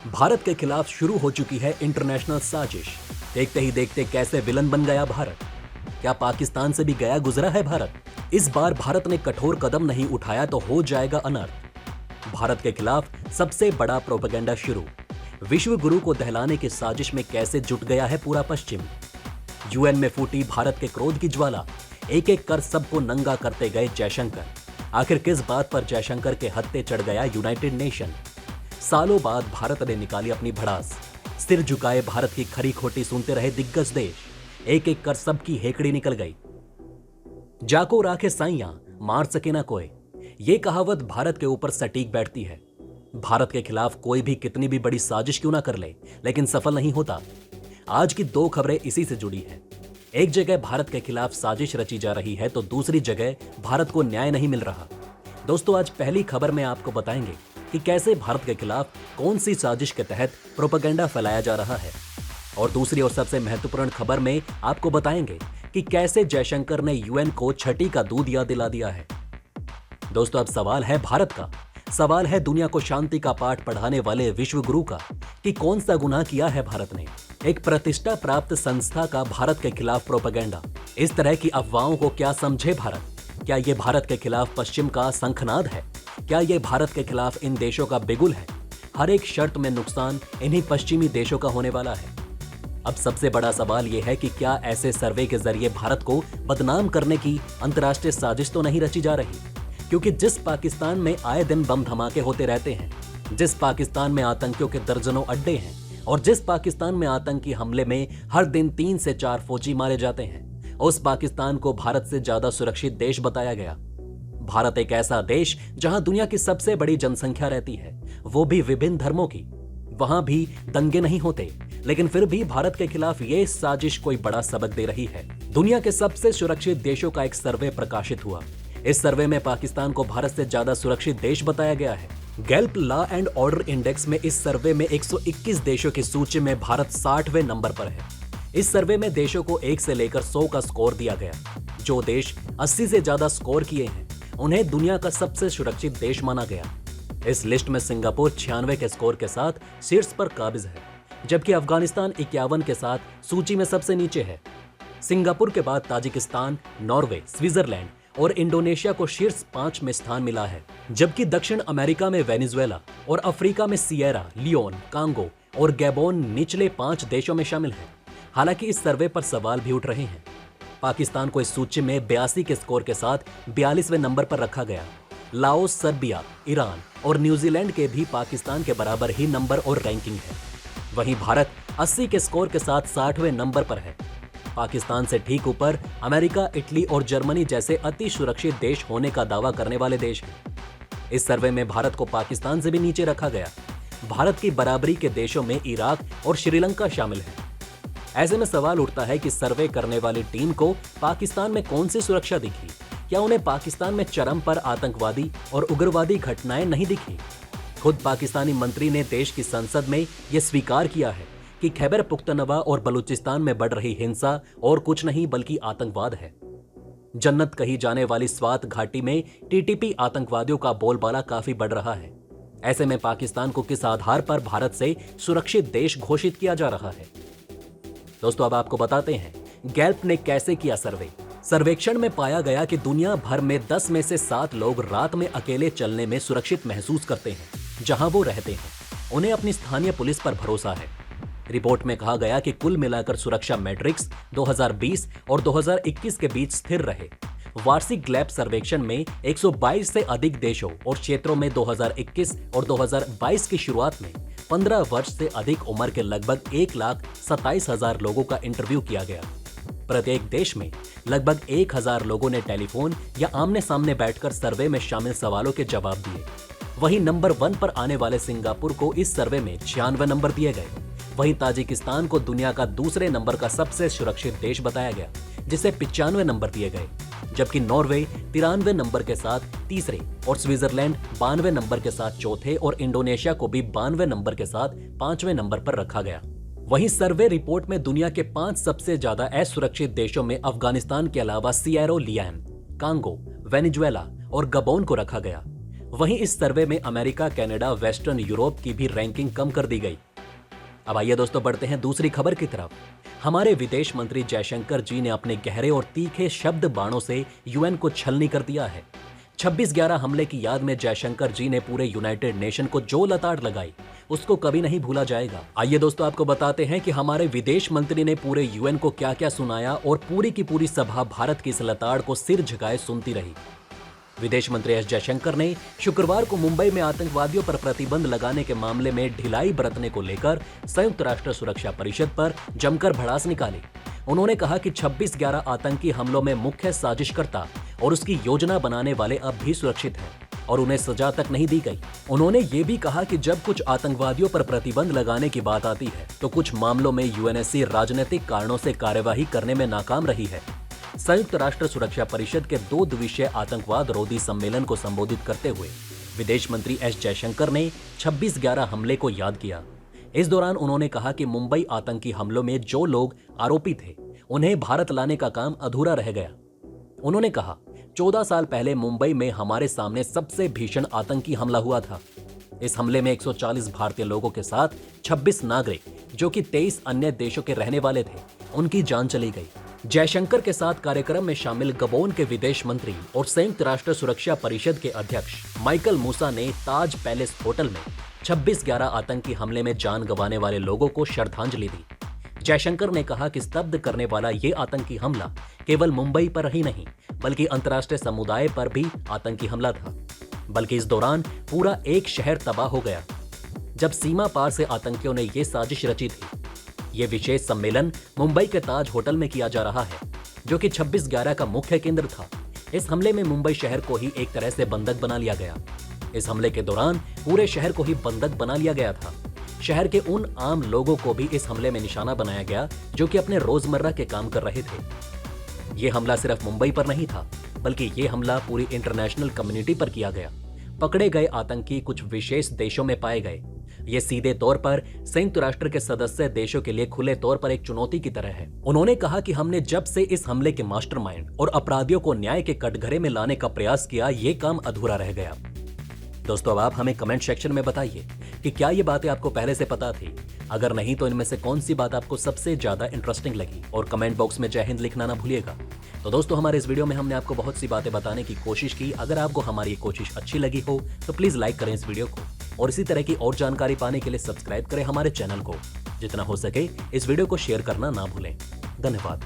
भारत के खिलाफ शुरू हो चुकी है इंटरनेशनल साजिश। देखते ही देखते कैसे विलन बन गया भारत। क्या पाकिस्तान से भी गया गुजरा है भारत? इस बार भारत ने कठोर कदम नहीं उठाया तो हो जाएगा अनर्थ। भारत के खिलाफ सबसे बड़ा प्रोपेगेंडा शुरू। विश्व गुरु को दहलाने की साजिश में कैसे जुट गया है पूरा पश्चिम। यूएन में फूटी भारत के क्रोध की ज्वाला। एक एक कर सबको नंगा करते गए जयशंकर। आखिर किस बात पर जयशंकर के हत्थे चढ़ गया यूनाइटेड नेशन? सालों बाद भारत ने निकाली अपनी भड़ास। सिर झुकाए भारत की खरी खोटी सुनते रहे दिग्गज देश। एक एक कर सबकी हेकड़ी निकल गई। जाको राखे साइयां मार सके ना कोई, ये कहावत भारत के ऊपर सटीक बैठती है। भारत के खिलाफ कोई भी कितनी भी बड़ी साजिश क्यों ना कर ले, लेकिन सफल नहीं होता। आज की दो खबरें इसी से जुड़ी हैं। एक जगह भारत के खिलाफ साजिश रची जा रही है तो दूसरी जगह भारत को न्याय नहीं मिल रहा। दोस्तों, आज पहली खबर में आपको बताएंगे कि कैसे भारत के खिलाफ कौन सी साजिश के तहत प्रोपेगेंडा फैलाया जा रहा है, और दूसरी और सबसे महत्वपूर्ण खबर में आपको बताएंगे कि कैसे जयशंकर ने यूएन को छठी का दूध याद दिला दिया है। दोस्तों, अब सवाल है भारत का, सवाल है दुनिया को शांति का पाठ पढ़ाने वाले विश्व गुरु का कि कौन सा गुनाह किया है भारत ने। एक प्रतिष्ठा प्राप्त संस्था का भारत के खिलाफ प्रोपेगेंडा। इस तरह की अफवाहों को क्या समझे भारत? क्या ये भारत के खिलाफ पश्चिम का शंखनाद है? क्या ये भारत के खिलाफ इन देशों का बिगुल है? हर एक शर्त में नुकसान इन्हीं पश्चिमी देशों का होने वाला है। अब सबसे बड़ा सवाल यह है कि क्या ऐसे सर्वे के जरिए भारत को बदनाम करने की अंतर्राष्ट्रीय साजिश तो नहीं रची जा रही? क्योंकि जिस पाकिस्तान में आए दिन बम धमाके होते रहते हैं, जिस पाकिस्तान में आतंकियों के दर्जनों अड्डे हैं, और जिस पाकिस्तान में आतंकी हमले में हर दिन 3 से 4 फौजी मारे जाते हैं, उस पाकिस्तान को भारत से ज्यादा सुरक्षित देश बताया गया। भारत एक ऐसा देश जहां दुनिया की सबसे बड़ी जनसंख्या रहती है, वो भी विभिन्न धर्मों की। वहां भी दंगे नहीं होते, लेकिन फिर भी भारत के खिलाफ ये साजिश कोई बड़ा सबक दे रही है। दुनिया के सबसे सुरक्षित देशों का एक सर्वे प्रकाशित हुआ। इस सर्वे में पाकिस्तान को भारत से ज्यादा सुरक्षित देश बताया गया है। गैल्प लॉ एंड ऑर्डर इंडेक्स में इस सर्वे में 121 देशों की सूची में भारत 60वें नंबर पर है। इस सर्वे में देशों को 1 से लेकर 100 का स्कोर दिया गया। जो देश 80 से ज्यादा स्कोर किए हैं, उन्हें दुनिया का सबसे सुरक्षित देश माना गया। इस लिस्ट में सिंगापुर 96 के स्कोर के साथ शीर्ष पर काबिज है, जबकि अफगानिस्तान 51 के साथ सूची में सबसे नीचे है। सिंगापुर के बाद ताजिकिस्तान, नॉर्वे, स्विट्जरलैंड और इंडोनेशिया को शीर्ष 5 में स्थान मिला है, जबकि दक्षिण अमेरिका में वेनेजुएला और अफ्रीका में सिएरा लियोन, कांगो और गैबोन निचले 5 देशों में शामिल है। हालांकि इस सर्वे पर सवाल भी उठ रहे हैं। पाकिस्तान को इस सूची में 82 के स्कोर के साथ 42वें नंबर पर रखा गया। लाओस, सर्बिया, ईरान और न्यूजीलैंड के भी पाकिस्तान के बराबर ही नंबर और रैंकिंग है। वहीं भारत 80 के स्कोर के साथ 60वें नंबर पर है। पाकिस्तान से ठीक ऊपर अमेरिका, इटली और जर्मनी जैसे अति सुरक्षित देश होने का दावा करने वाले देश हैं। इस सर्वे में भारत को पाकिस्तान से भी नीचे रखा गया। भारत की बराबरी के देशों में इराक और श्रीलंका शामिल है। ऐसे में सवाल उठता है कि सर्वे करने वाली टीम को पाकिस्तान में कौन सी सुरक्षा दिखी? क्या उन्हें पाकिस्तान में चरम पर आतंकवादी और उग्रवादी घटनाएं नहीं दिखी? खुद पाकिस्तानी मंत्री ने देश की संसद में यह स्वीकार किया है कि खैबर पुख्तनवा और बलूचिस्तान में बढ़ रही हिंसा और कुछ नहीं बल्कि आतंकवाद है। जन्नत कही जाने वाली स्वात घाटी में टीटीपी आतंकवादियों का बोलबाला काफी बढ़ रहा है। ऐसे में पाकिस्तान को किस आधार पर भारत से सुरक्षित देश घोषित किया जा रहा है? दोस्तों, अब आपको बताते हैं गैल्प ने कैसे किया सर्वे। सर्वेक्षण में पाया गया कि दुनिया भर में 10 में से 7 लोग रात में अकेले चलने में सुरक्षित महसूस करते हैं जहां वो रहते हैं। उन्हें अपनी स्थानीय पुलिस पर भरोसा है। रिपोर्ट में कहा गया कि कुल मिलाकर सुरक्षा मैट्रिक्स 2020 और 2021 के बीच स्थिर रहे। वार्षिक गैल्प सर्वेक्षण में 122 से अधिक देशों और क्षेत्रों में 2021 और 2022 की शुरुआत में 15 वर्ष से अधिक उम्र के लगभग 1,27,000 लोगों का इंटरव्यू किया गया। प्रत्येक देश में लगभग 1,000 लोगों ने टेलीफोन या आमने सामने बैठकर सर्वे में शामिल सवालों के जवाब दिए। वहीं नंबर 1 पर आने वाले सिंगापुर को इस सर्वे में 96 नंबर दिए गए। वहीं ताजिकिस्तान को दुनिया का दूसरे नंबर का सबसे सुरक्षित देश बताया गया, जिसे 95 नंबर दिए गए, जबकि नॉर्वे 93 नंबर के साथ तीसरे और स्विट्जरलैंड 92 नंबर के साथ चौथे और इंडोनेशिया को भी 92 नंबर के साथ 5वें नंबर पर रखा गया। वहीं सर्वे रिपोर्ट में दुनिया के 5 सबसे ज्यादा असुरक्षित देशों में अफगानिस्तान के अलावा सिएरा लियोन, कांगो, वेनेजुएला और गबोन को रखा गया। वहीं इस सर्वे में अमेरिका, कनाडा, वेस्टर्न यूरोप की भी रैंकिंग कम कर दी गई। अब आइए दोस्तों बढ़ते हैं दूसरी खबर की तरफ। हमारे विदेश मंत्री जयशंकर जी ने अपने गहरे और तीखे शब्द बाणों से यूएन को छलनी कर दिया है। 26/11 हमले की याद में जयशंकर जी ने पूरे यूनाइटेड नेशन को जो लताड़ लगाई उसको कभी नहीं भूला जाएगा। आइए दोस्तों आपको बताते हैं कि हमारे विदेश मंत्री ने पूरे यूएन को क्या क्या सुनाया और पूरी की पूरी सभा भारत की इस लताड़ को सिर झुकाए सुनती रही। विदेश मंत्री एस जयशंकर ने शुक्रवार को मुंबई में आतंकवादियों पर प्रतिबंध लगाने के मामले में ढिलाई बरतने को लेकर संयुक्त राष्ट्र सुरक्षा परिषद पर जमकर भड़ास निकाली। उन्होंने कहा कि 26/11 आतंकी हमलों में मुख्य साजिशकर्ता और उसकी योजना बनाने वाले अब भी सुरक्षित हैं और उन्हें सजा तक नहीं दी गई। उन्होंने ये भी कहा कि जब कुछ आतंकवादियों पर प्रतिबंध लगाने की बात आती है तो कुछ मामलों में यूएनएससी राजनीतिक कारणों से कार्यवाही करने में नाकाम रही है। संयुक्त राष्ट्र सुरक्षा परिषद के 2 दिवसीय आतंकवाद रोधी सम्मेलन को संबोधित करते हुए विदेश मंत्री एस जयशंकर ने 26/11 हमले को याद किया। इस दौरान उन्होंने कहा कि मुंबई आतंकी हमलों में जो लोग आरोपी थे उन्हें भारत लाने का काम अधूरा रह गया। उन्होंने कहा 14 साल पहले मुंबई में हमारे सामने सबसे भीषण आतंकी हमला हुआ था। इस हमले में 140 भारतीय लोगों के साथ 26 नागरिक जो कि 23 अन्य देशों के रहने वाले थे उनकी जान चली गई। जयशंकर के साथ कार्यक्रम में शामिल गबोन के विदेश मंत्री और संयुक्त राष्ट्र सुरक्षा परिषद के अध्यक्ष माइकल मूसा ने ताज पैलेस होटल में 26/11 आतंकी हमले में जान गंवाने वाले लोगों को श्रद्धांजलि दी। जयशंकर ने कहा कि स्तब्ध करने वाला ये आतंकी हमला केवल मुंबई पर ही नहीं बल्कि अंतर्राष्ट्रीय समुदाय पर भी आतंकी हमला था, बल्कि इस दौरान पूरा एक शहर तबाह हो गया जब सीमा पार से आतंकियों ने ये साजिश रची थी। ये विशेष सम्मेलन मुंबई के ताज होटल में किया जा रहा है जो कि 26/11 का मुख्य केंद्र था। इस हमले में मुंबई शहर को ही एक तरह से बंधक बना लिया गया। इस हमले के दौरान पूरे शहर को ही बंधक बना लिया गया था। शहर के उन आम लोगों को भी इस हमले में निशाना बनाया गया जो कि अपने रोजमर्रा के काम कर रहे थे। ये हमला सिर्फ मुंबई पर नहीं था बल्कि ये हमला पूरी इंटरनेशनल कम्युनिटी पर किया गया। पकड़े गए आतंकी कुछ विशेष देशों में पाए गए। ये सीधे तौर पर संयुक्त राष्ट्र के सदस्य देशों के लिए खुले तौर पर एक चुनौती की तरह है। उन्होंने कहा कि हमने जब से इस हमले के मास्टरमाइंड और अपराधियों को न्याय के कटघरे में लाने का प्रयास किया, ये काम अधूरा रह गया। दोस्तों अब आप हमें कमेंट सेक्शन में बताइए कि क्या ये बातें आपको पहले से पता थी? अगर नहीं तो इनमें से कौन सी बात आपको सबसे ज्यादा इंटरेस्टिंग लगी? और कमेंट बॉक्स में जय हिंद लिखना ना भूलिएगा। तो दोस्तों हमारे इस वीडियो में हमने आपको बहुत सी बातें बताने की कोशिश की। अगर आपको हमारी ये कोशिश अच्छी लगी हो तो प्लीज लाइक करें इस वीडियो को और इसी तरह की और जानकारी पाने के लिए सब्सक्राइब करें हमारे चैनल को। जितना हो सके इस वीडियो को शेयर करना ना भूलें। धन्यवाद।